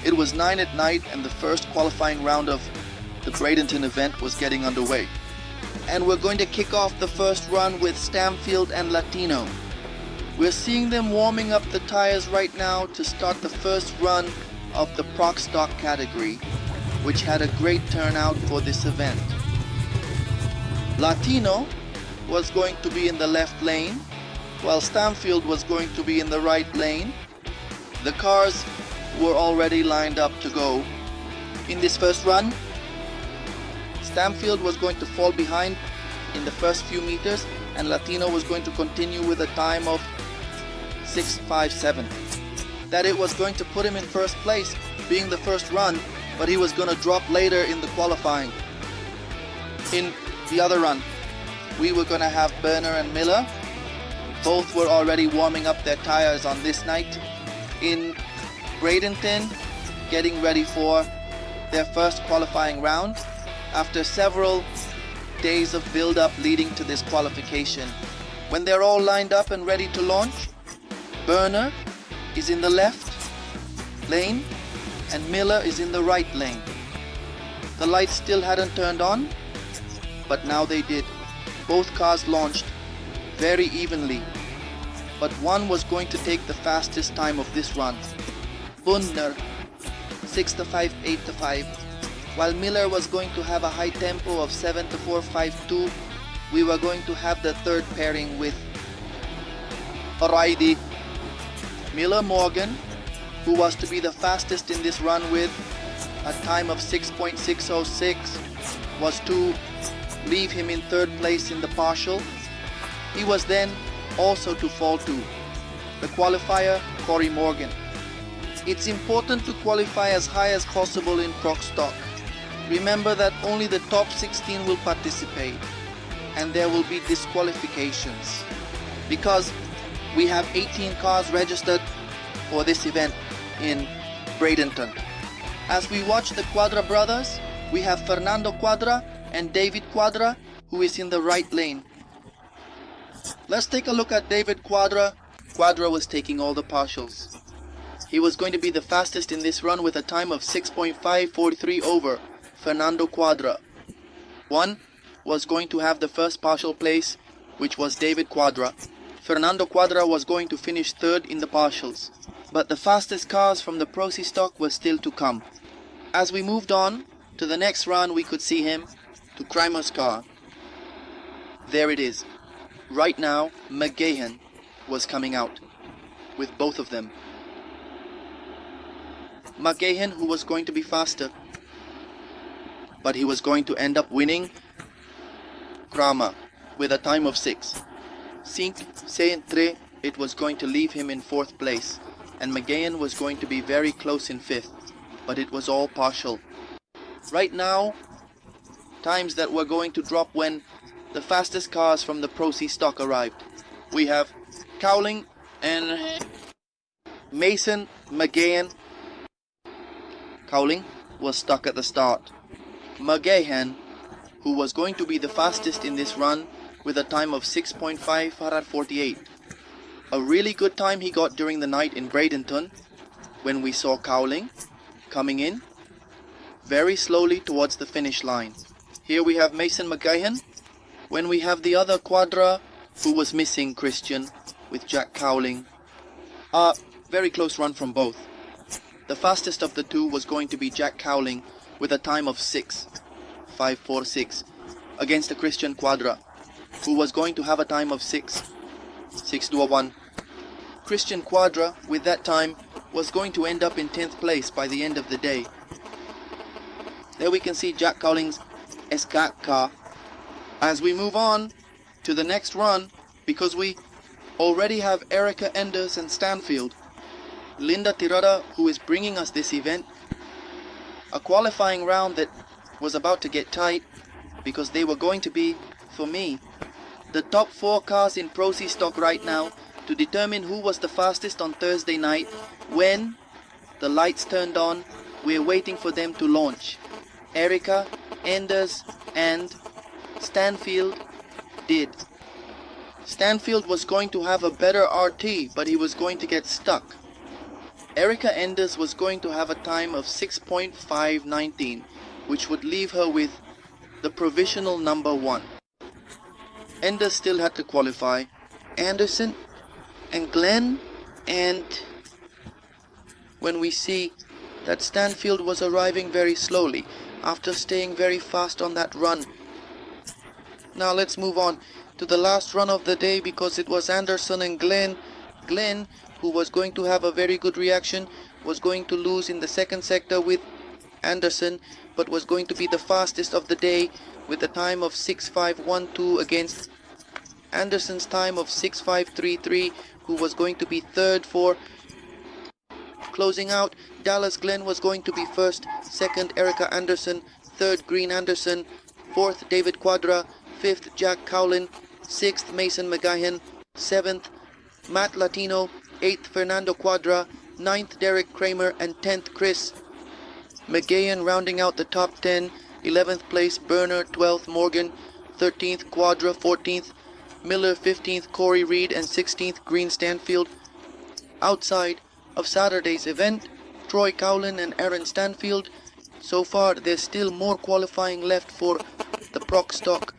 It was 9 at night and the first qualifying round of the Bradenton event was getting underway. And we're going to kick off the first run with Stanfield and Latino. We're seeing them warming up the tires right now to start the first run of the Prock stock category, which had a great turnout for this event. Latino was going to be in the left lane, while Stanfield was going to be in the right lane. The cars were already lined up to go. In this first run, Stanfield was going to fall behind in the first few meters, and Latino was going to continue with a time of 6:57. That it was going to put him in first place, being the first run, but he was going to drop later in the qualifying. In the other run, we were going to have Berner and Miller. Both were already warming up their tires on this night in Bradenton, getting ready for their first qualifying round after several days of build-up leading to this qualification. When they're all lined up and ready to launch, Berner is in the left lane and Miller is in the right lane. The lights still hadn't turned on, but now they did. Both cars launched very evenly, but one was going to take the fastest time of this run. Bundner 6:5, 8:5, while Miller was going to have a high tempo of 7:4, 5:2. We were going to have the third pairing with O'Reilly. Miller Morgan, who was to be the fastest in this run with a time of 6.606, was to leave him in third place in the partial. He was then also to fall to the qualifier, Corey Morgan. It's important to qualify as high as possible in Prock stock. Remember that only the top 16 will participate, and there will be disqualifications because we have 18 cars registered for this event in Bradenton. As we watch the Quadra brothers, we have Fernando Quadra and David Quadra, who is in the right lane. Let's take a look at David Quadra. Quadra was taking all the partials. He was going to be the fastest in this run with a time of 6.543 over Fernando Quadra. One was going to have the first partial place, which was David Quadra. Fernando Quadra was going to finish third in the partials, but the fastest cars from the Pro C stock were still to come. As we moved on to the next run, we could see him to Kramer's car. There it is. Right now, McGahan was coming out with both of them. McGahan, who was going to be faster, but he was going to end up winning Kramer with a time of 6. 5.3, it was going to leave him in fourth place, and McGahan was going to be very close in fifth, but it was all partial. Right now, times that were going to drop when the fastest cars from the Pro C stock arrived. We have Cowling and Mason McGahan. Cowling was stuck at the start. McGahan, who was going to be the fastest in this run with a time of 6.548. A really good time he got during the night in Bradenton when we saw Cowling coming in very slowly towards the finish line. Here we have Mason McGahan. When we have the other Quadra, who was missing Christian with Jack Cowling. A very close run from both. The fastest of the two was going to be Jack Cowling with a time of 6.546 against the Christian Quadra, who was going to have a time of 6.1. Christian Quadra, with that time, was going to end up in 10th place by the end of the day. There we can see Jack Cowling's Escat car. As we move on to the next run, because we already have Erica Enders and Stanfield, Linda Tirada, who is bringing us this event, a qualifying round that was about to get tight because they were going to be, for me, the top 4 cars in Pro C stock right now to determine who was the fastest on Thursday night. When the lights turned on, we're waiting for them to launch. Erica, Enders and Stanfield did. Stanfield was going to have a better RT, but he was going to get stuck. Erica Enders was going to have a time of 6.519, which would leave her with the provisional number 1. Enders still had to qualify. Anderson and Glen, and when we see that Stanfield was arriving very slowly after staying very fast on that run. Now let's move on to the last run of the day, because it was Anderson and Glen. Glen, who was going to have a very good reaction, was going to lose in the second sector with Anderson, but was going to be the fastest of the day with a time of 6.512 against Anderson's time of 6.533, who was going to be third for. Closing out, Dallas Glen was going to be first, second Erica Anderson, third Green Anderson, fourth David Quadra, fifth Jack Cowlin, sixth Mason McGuihan, seventh Matt Latino, eighth Fernando Quadra, ninth Derek Kramer, and 10th Chris McGahan. Rounding out the top 10, 11th place Burner, 12th Morgan, 13th Quadra, 14th Miller, 15th Corey Reed, and 16th Green Stanfield. Outside of Saturday's event, Troy Cowlin and Aaron Stanfield. So far there's still more qualifying left for the Prock stock